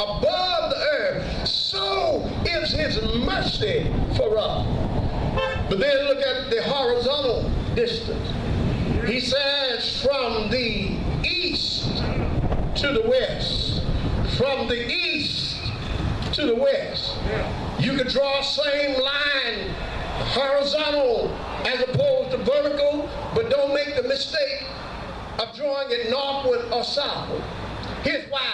above the earth, so is his mercy for us. But then look at the horizontal distance. He says from the east to the west. From the east to the west. You could draw the same line horizontal as opposed to vertical, but don't make the mistake of drawing it northward or southward. Here's why.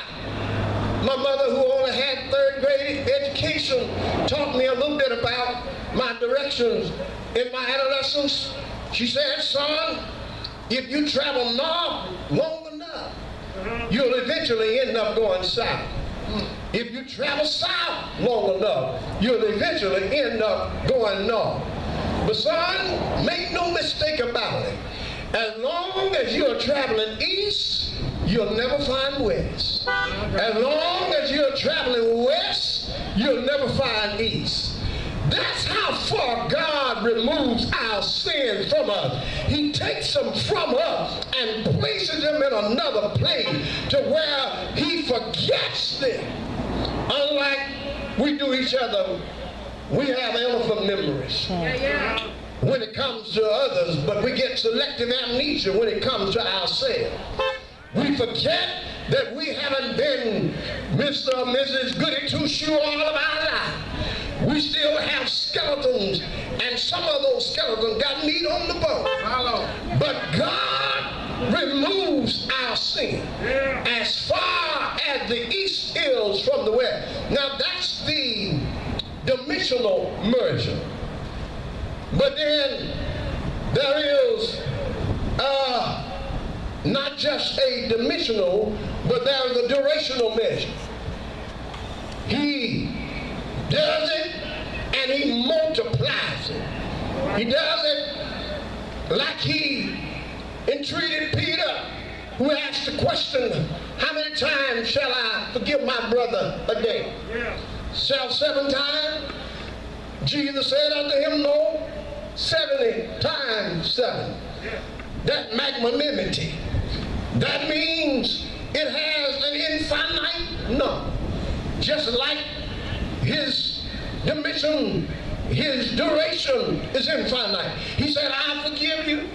My mother, who only had third grade education, taught me a little bit about my directions in my adolescence. She said, son, if you travel north long enough, you'll eventually end up going south. If you travel south long enough, you'll eventually end up going north. But son, make no mistake about it. As long as you're traveling east, you'll never find west. As long as you're traveling west, you'll never find east. That's how far God removes our sins from us. He takes them from us and places them in another place to where he forgets them. Unlike we do each other, we have elephant memories when it comes to others, but we get selective amnesia when it comes to ourselves. We forget that we haven't been Mr. or Mrs. Goody Two-Shoe all of our life. We still have skeletons, and some of those skeletons got meat on the bone. But God removes our sin as far as the east is from the west. Now that's the dimensional merger. But then there is not just a dimensional, but there is a durational measure. He does it and he multiplies it. He does it like he entreated Peter, who asked the question, how many times shall I forgive my brother a day? Shall 7 times? Jesus said unto him, no, 70 times 7. That magnanimity, that means it has an infinite number. Just like his dimension, his duration is infinite. He said, I'll forgive you,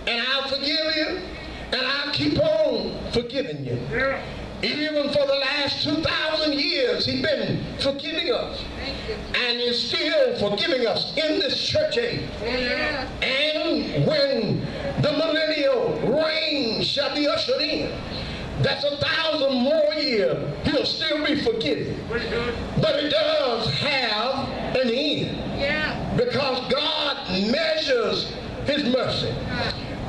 and I'll forgive you, and I'll keep on forgiving you. Even for the last 2,000 years, he's been forgiving us. And is still forgiving us in this church age. And when the millennial reign shall be ushered in, that's 1,000 more years, he'll still be forgiven. But it does have an end. Because God measures his mercy.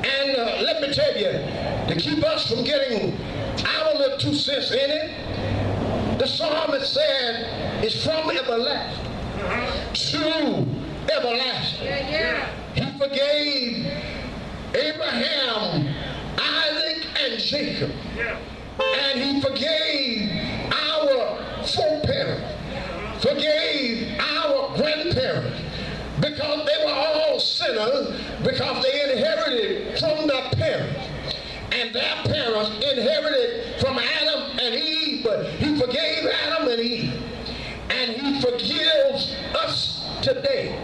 And let me tell you, to keep us from getting our little 2 cents in it, the psalmist said, it's from everlasting to everlasting. He forgave Abraham, Isaac, and Jacob. And he forgave our foreparents, forgave our grandparents, because they were all sinners, because they inherited from their parents. And their parents inherited from Adam and Eve, but he forgave Adam and Eve. And he forgives us today.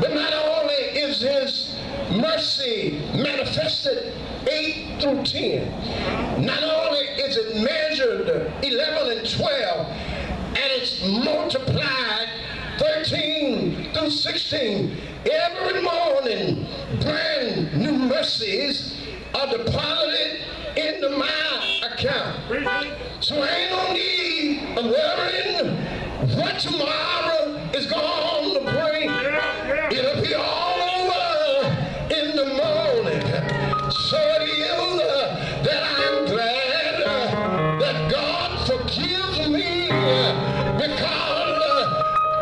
But not only is his mercy manifested 8 through 10, not only is it measured 11 and 12, and it's multiplied 13 through 16, every morning brand new mercies are deposited into my account. So I ain't no need of worrying what tomorrow is going to bring. It'll be all over in the morning. So it is that I'm glad that God forgives me because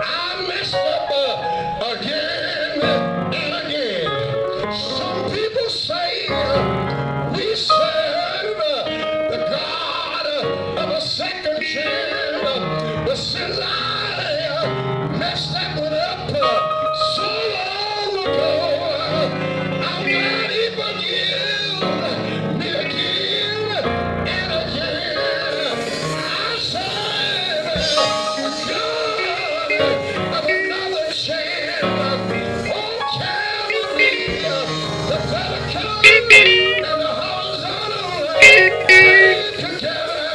I messed up again and again. Some people say we serve the God of a second chance, but since I messed up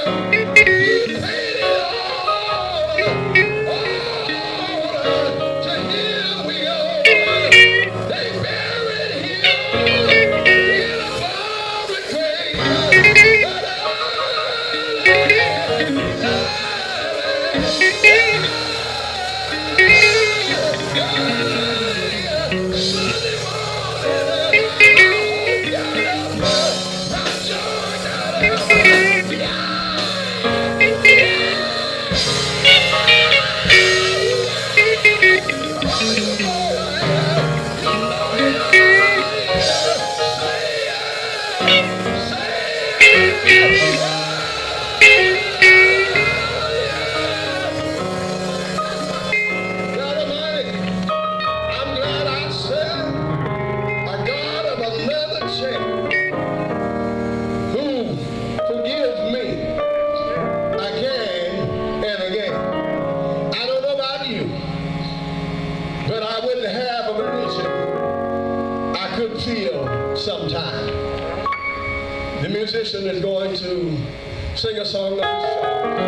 He paid it all. To Him we owe. They buried Him in a borrowed grave. God Almighty, I'm glad I serve a God of another chance who forgives me again and again. I don't know about you, but I wouldn't have a religion I could feel sometime. The musician is going to sing a song of this song.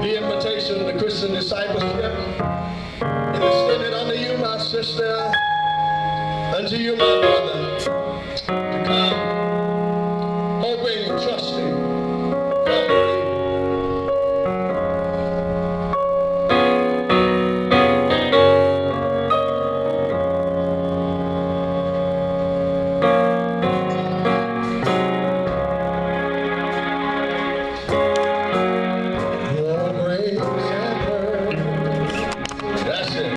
The invitation to Christian discipleship. It is extended unto you, my sister, unto you, my brother.